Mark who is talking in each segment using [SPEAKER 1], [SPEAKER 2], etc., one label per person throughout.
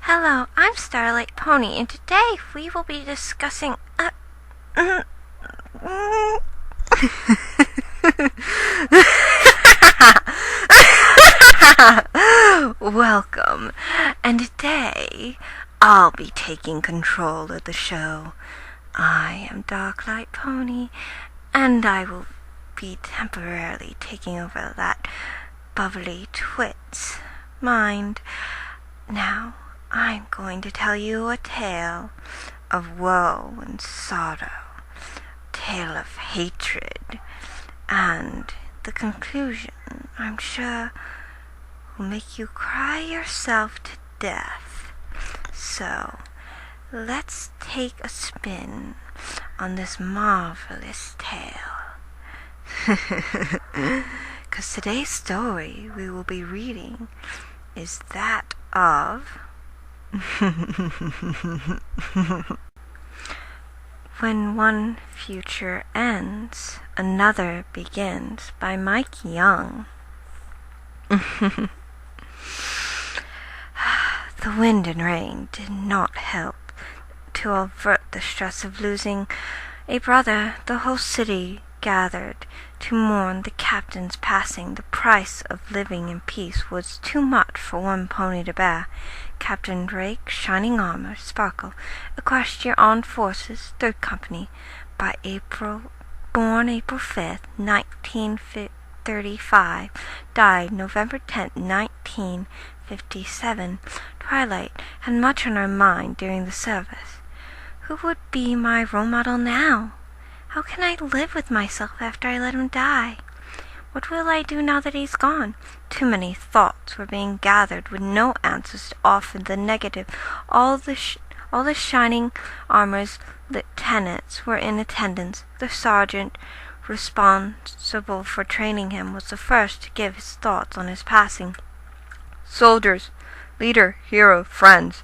[SPEAKER 1] Hello, I'm Starlight Pony, and today we will be discussing. Welcome, and today I'll be taking control of the show. I am Darklight Pony, and I will be temporarily taking over that bubbly twit's mind. Now, I'm going to tell you a tale of woe and sorrow, a tale of hatred, and the conclusion, I'm sure, will make you cry yourself to death. So, let's take a spin on this marvelous tale. Because today's story we will be reading is that of When One Future Ends, Another Begins by Mike Young. The wind and rain did not help to avert the stress of losing a brother. The whole city gathered to mourn the captain's passing. The price of living in peace was too much for one pony to bear. Captain Drake, Shining Armor, Sparkle, Equestria Armed Forces, 3rd Company, born April 5th, 1935, died November 10th, 1957. Twilight had much on her mind during the service. Who would be my role model now? How can I live with myself after I let him die? What will I do now that he's gone? Too many thoughts were being gathered with no answers to offer the negative. All the Shining Armor's lieutenants were in attendance. The sergeant responsible for training him was the first to give his thoughts on his passing.
[SPEAKER 2] Soldiers, leader, hero, friends.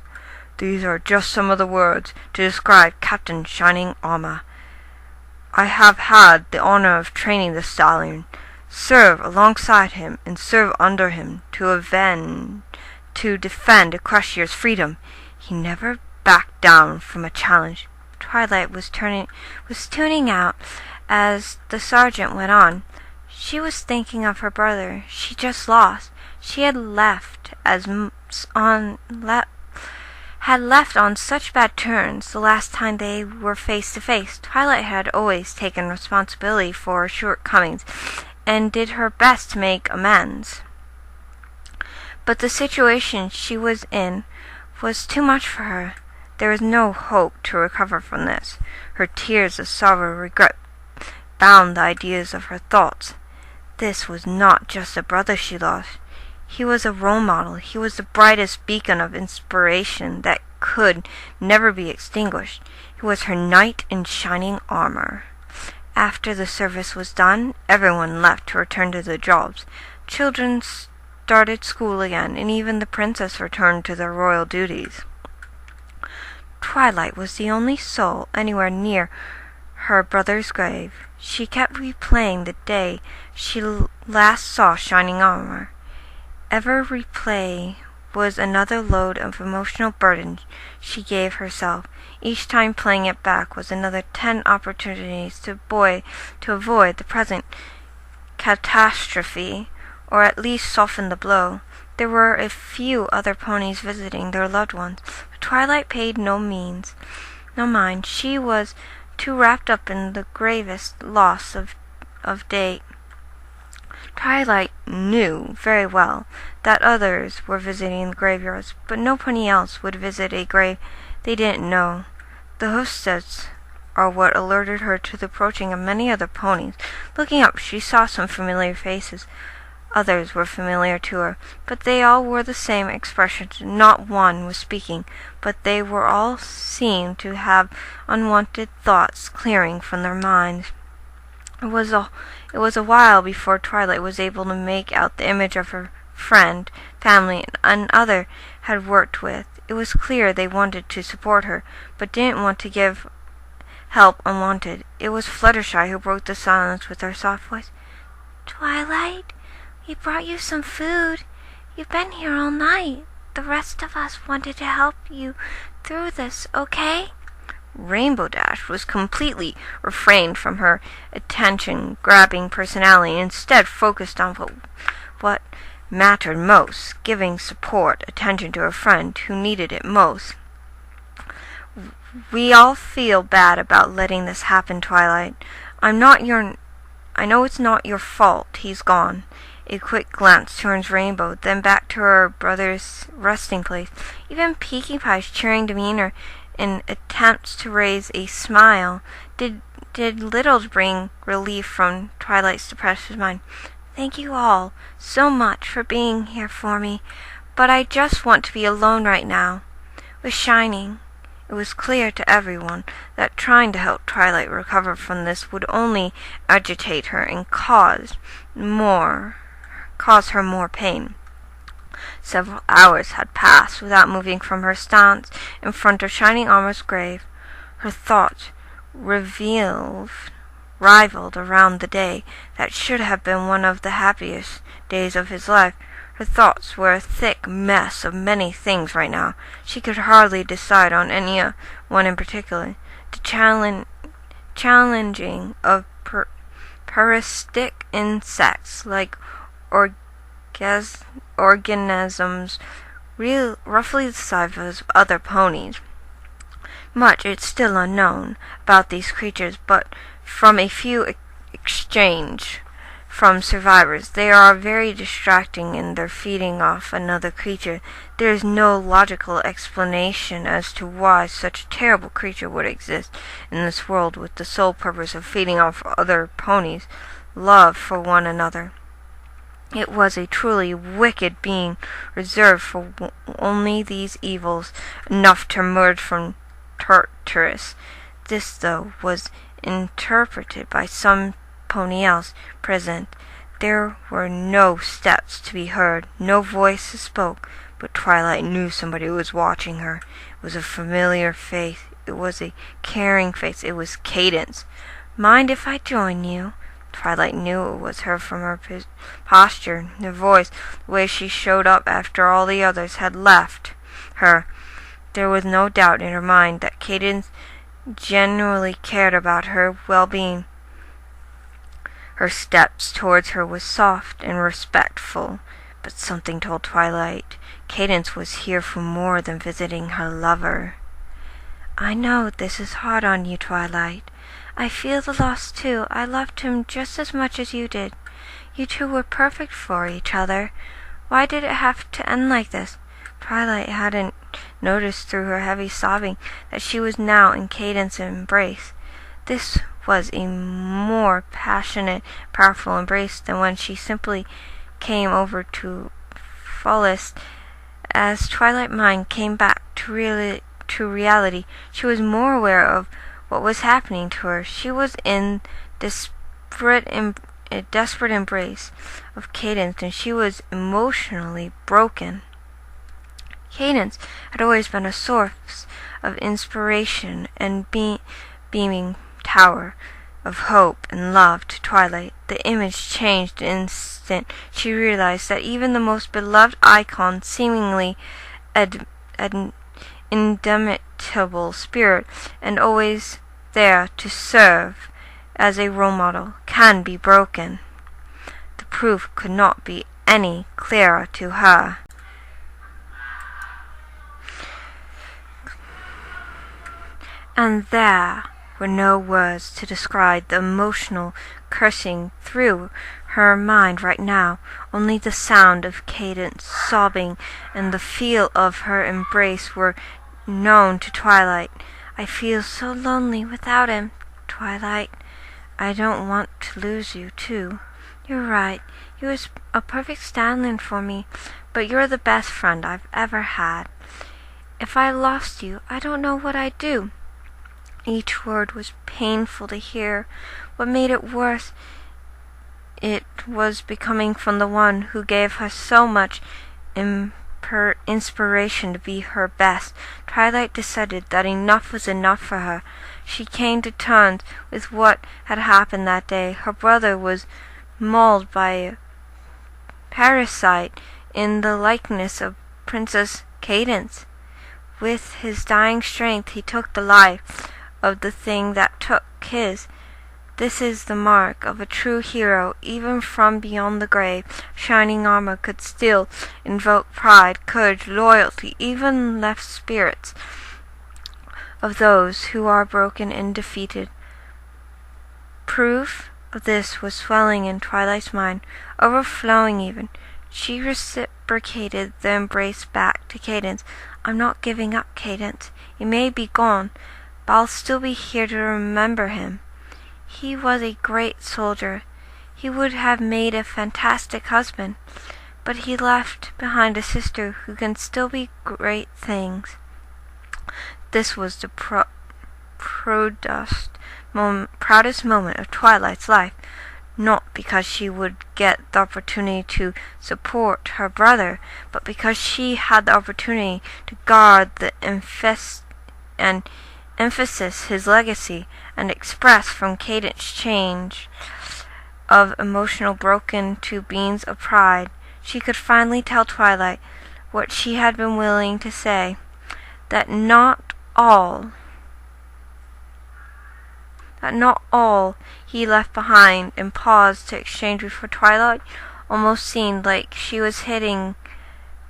[SPEAKER 2] These are just some of the words to describe Captain Shining Armor. I have had the honor of training the stallion, serve alongside him, and serve under him to defend Equestria's freedom. He never backed down from a challenge. Twilight was tuning out as the sergeant went on. She was thinking of her brother she just lost. She had left on such bad terms the last time they were face to face. Twilight had always taken responsibility for her shortcomings and did her best to make amends. But the situation she was in was too much for her. There was no hope to recover from this. Her tears of sorrow and regret bound the ideas of her thoughts. This was not just a brother she lost. He was a role model. He was the brightest beacon of inspiration that could never be extinguished. He was her knight in shining armor. After the service was done, everyone left to return to their jobs. Children started school again, and even the princess returned to their royal duties. Twilight was the only soul anywhere near her brother's grave. She kept replaying the day she last saw Shining Armor. Every replay was another load of emotional burden she gave herself. Each time playing it back was another 10 opportunities to avoid the present catastrophe, or at least soften the blow. There were a few other ponies visiting their loved ones, but Twilight paid no mind. She was too wrapped up in the gravest loss of date. Twilight knew very well that others were visiting the graveyards, but no pony else would visit a grave they didn't know. The hostess are what alerted her to the approaching of many other ponies. Looking up, she saw some familiar faces. Others were familiar to her, but they all wore the same expression. Not one was speaking, but they were all seemed to have unwanted thoughts clearing from their minds. It was a while before Twilight was able to make out the image of her friend, family, and other had worked with. It was clear they wanted to support her, but didn't want to give help unwanted. It was Fluttershy who broke the silence with her soft voice.
[SPEAKER 1] Twilight, we brought you some food. You've been here all night.
[SPEAKER 2] the rest of us wanted to help you through this, okay? Rainbow Dash was completely refrained from her attention-grabbing personality and instead focused on what mattered most, giving support, attention to her friend who needed it most. We all feel bad about letting this happen, Twilight. I know it's not your fault he's gone. A quick glance turns Rainbow, then back to her brother's resting place. Even Pinkie Pie's cheering demeanor in attempts to raise a smile did little to bring relief from Twilight's depressed mind. Thank you all so much for being here for me, but I just want to be alone right now. With Shining, it was clear to everyone that trying to help Twilight recover from this would only agitate her and cause her more pain. Several hours had passed without moving from her stance in front of Shining Armor's grave. Her thoughts rivaled around the day that should have been one of the happiest days of his life. Her thoughts were a thick mess of many things right now. She could hardly decide on any one in particular. The challenging of parasitic insects like organisms roughly the size of other ponies. Much is still unknown about these creatures, but from a few exchange from survivors, they are very distracting in their feeding off another creature. There is no logical explanation as to why such a terrible creature would exist in this world with the sole purpose of feeding off other ponies' love for one another. It was a truly wicked being, reserved for only these evils, enough to emerge from Tartarus. This, though, was interpreted by some pony else present. There were no steps to be heard, no voices spoke, but Twilight knew somebody was watching her. It was a familiar face. It was a caring face. It was Cadance. Mind if I join you? Twilight knew it was her from her posture, her voice, the way she showed up after all the others had left her. There was no doubt in her mind that Cadance genuinely cared about her well-being. Her steps towards her was soft and respectful, but something told Twilight Cadance was here for more than visiting her lover. I know this is hard on you, Twilight. I feel the loss too. I loved him just as much as you did. You two were perfect for each other. Why did it have to end like this? Twilight hadn't noticed through her heavy sobbing that she was now in Cadance's embrace. This was a more passionate, powerful embrace than when she simply came over to fullest. As Twilight mind came back to reality, she was more aware of what was happening to her. She was in a desperate embrace of Cadance, and she was emotionally broken. Cadance had always been a source of inspiration and beaming tower of hope and love to Twilight. The image changed the instant she realized that even the most beloved icon, seemingly indomitable spirit, and always there to serve as a role model, can be broken. The proof could not be any clearer to her. And there were no words to describe the emotional coursing through her mind right now. Only the sound of Cadance sobbing and the feel of her embrace were known to Twilight. I feel so lonely without him, Twilight. I don't want to lose you, too. You're right. He was a perfect stand-in for me, but you're the best friend I've ever had. If I lost you, I don't know what I'd do. Each word was painful to hear. What made it worse, it was becoming from the one who gave her so much inspiration to be her best. Twilight decided that enough was enough for her. She came to terms with what had happened that day. Her brother was mauled by a parasite in the likeness of Princess Cadance. With his dying strength he took the life of the thing that took his. This is the mark of a true hero. Even from beyond the grave, shining armor could still invoke pride, courage, loyalty, even left spirits of those who are broken and defeated. Proof of this was swelling in Twilight's mind, overflowing even. She reciprocated the embrace back to Cadance. I'm not giving up, Cadance. You may be gone, but I'll still be here to remember him. He was a great soldier. He would have made a fantastic husband, but he left behind a sister who can still be great things. This was the proudest moment of Twilight's life, not because she would get the opportunity to support her brother, but because she had the opportunity to guard the emphasis his legacy, and express from Cadance change of emotional broken to beams of pride. She could finally tell Twilight what she had been willing to say, that not all he left behind, and paused to exchange before Twilight almost seemed like she was hitting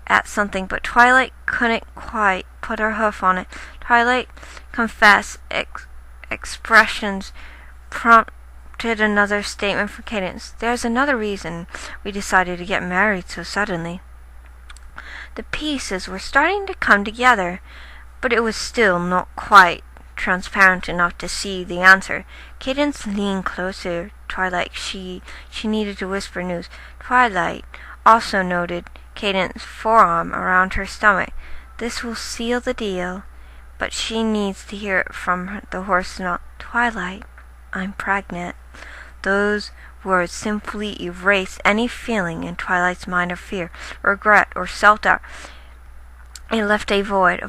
[SPEAKER 2] at something, but Twilight couldn't quite put her hoof on it. Twilight confessed expressions prompted another statement from Cadance. There's another reason we decided to get married so suddenly. The pieces were starting to come together, but it was still not quite transparent enough to see the answer. Cadance leaned closer. Twilight, she needed to whisper news. Twilight also noted Cadance's forearm around her stomach. This will seal the deal, but she needs to hear it from the horse. Not Twilight, I'm pregnant. Those words simply erased any feeling in Twilight's mind of fear, regret, or self-doubt. It left a void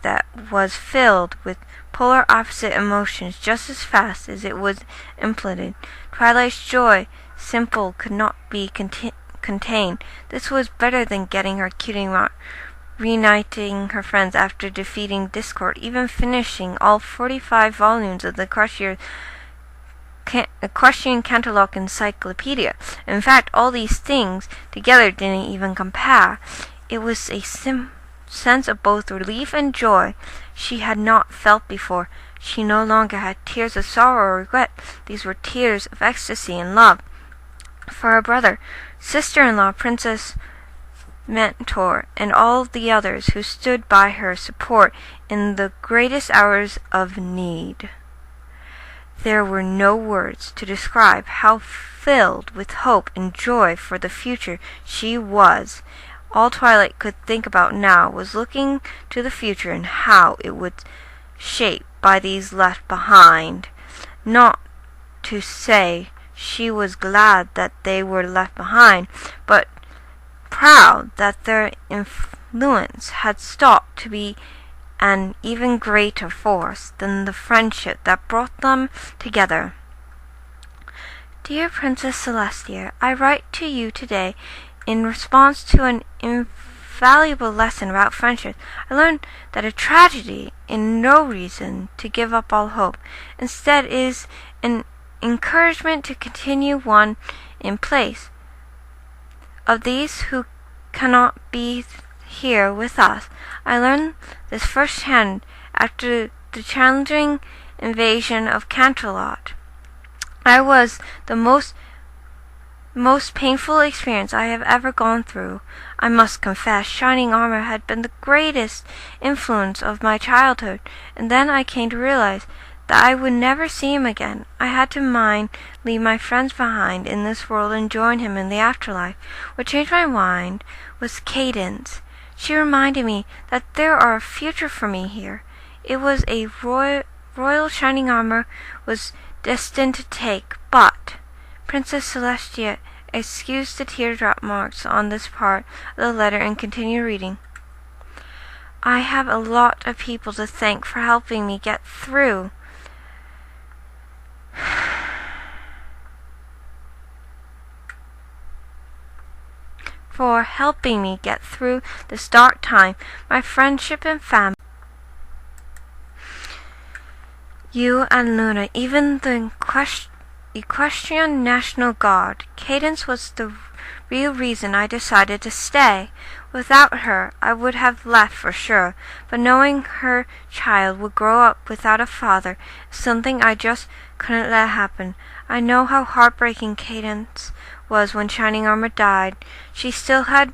[SPEAKER 2] that was filled with polar opposite emotions just as fast as it was implanted. Twilight's joy, simple, could not be contained. This was better than getting her cutie mark, reuniting her friends after defeating Discord, even finishing all 45 volumes of the Equestrian Canterlot Encyclopedia. In fact, all these things together didn't even compare. It was a sense of both relief and joy she had not felt before. She no longer had tears of sorrow or regret. These were tears of ecstasy and love for her brother, sister-in-law, Princess Mentor, and all the others who stood by her support in the greatest hours of need. There were no words to describe how filled with hope and joy for the future she was. All Twilight could think about now was looking to the future and how it would shape by these left behind. Not to say she was glad that they were left behind, but proud that their influence had stopped to be an even greater force than the friendship that brought them together. Dear Princess Celestia, I write to you today in response to an invaluable lesson about friendship. I learned that a tragedy is no reason to give up all hope. Instead, is an encouragement to continue one in place. Of these who cannot be here with us, I learned this firsthand after the challenging invasion of Canterlot. I was the most painful experience I have ever gone through. I must confess, Shining Armor had been the greatest influence of my childhood, and then I came to realize that I would never see him again. I had to leave my friends behind in this world and join him in the afterlife. What changed my mind was Cadance. She reminded me that there are a future for me here. It was a royal Shining Armor was destined to take, but Princess Celestia excused the teardrop marks on this part of the letter and continued reading. I have a lot of people to thank for helping me get through. for helping me get through this dark time, my friendship and family. You and Luna, even the Equestrian National Guard. Cadence was the real reason I decided to stay. Without her, I would have left for sure, but knowing her child would grow up without a father is something I just couldn't let happen. I know how heartbreaking Cadence was when Shining Armor died. She still had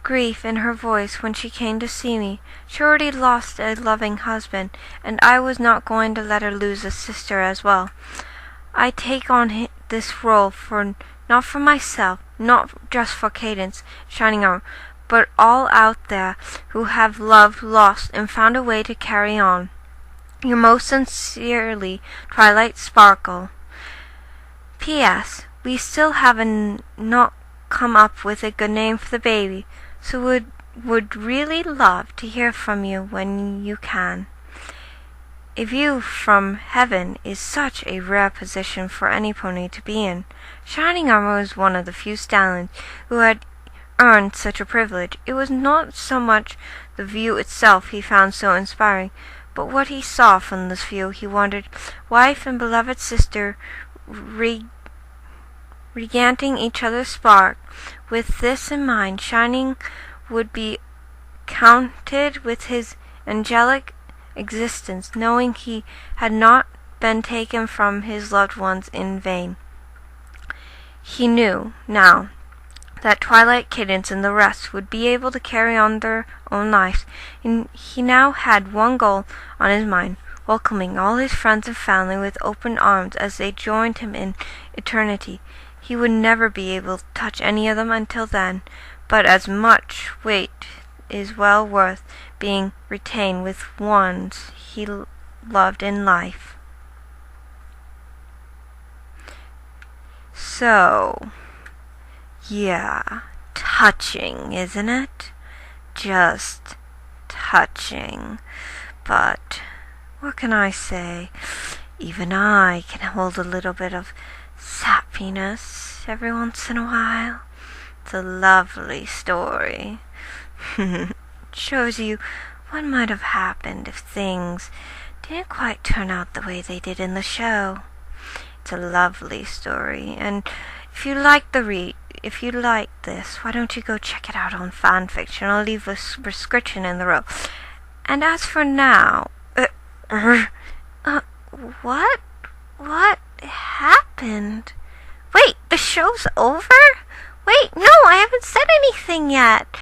[SPEAKER 2] grief in her voice when she came to see me. She already lost a loving husband, and I was not going to let her lose a sister as well. I take on this role not for myself, not just for Cadence, Shining Armor, but all out there who have loved, lost, and found a way to carry on. Your most sincerely, Twilight Sparkle. P.S. We still haven't not come up with a good name for the baby, so would really love to hear from you when you can. A view from heaven is such a rare position for any pony to be in. Shining Armor was one of the few stallions who had earned such a privilege. It was not so much the view itself he found so inspiring, but what he saw from this view. He wondered, wife and beloved sister reganting each other's spark. With this in mind, Shining would be counted with his angelic existence, knowing he had not been taken from his loved ones in vain. He knew now that Twilight, Cadence, and the rest would be able to carry on their own lives, and he now had one goal on his mind, welcoming all his friends and family with open arms as they joined him in eternity. He would never be able to touch any of them until then, but as much weight is well worth being retained with ones he loved in life. So, yeah, touching, isn't it? Just touching. But what can I say? Even I can hold a little bit of sappiness every once in a while. It's a lovely story. Shows you what might have happened if things didn't quite turn out the way they did in the show. It's a lovely story, and if you like this, why don't you go check it out on fanfiction? I'll leave a prescription in the row. And as for now, what happened? Wait, the show's over? Wait, no, I haven't said anything yet.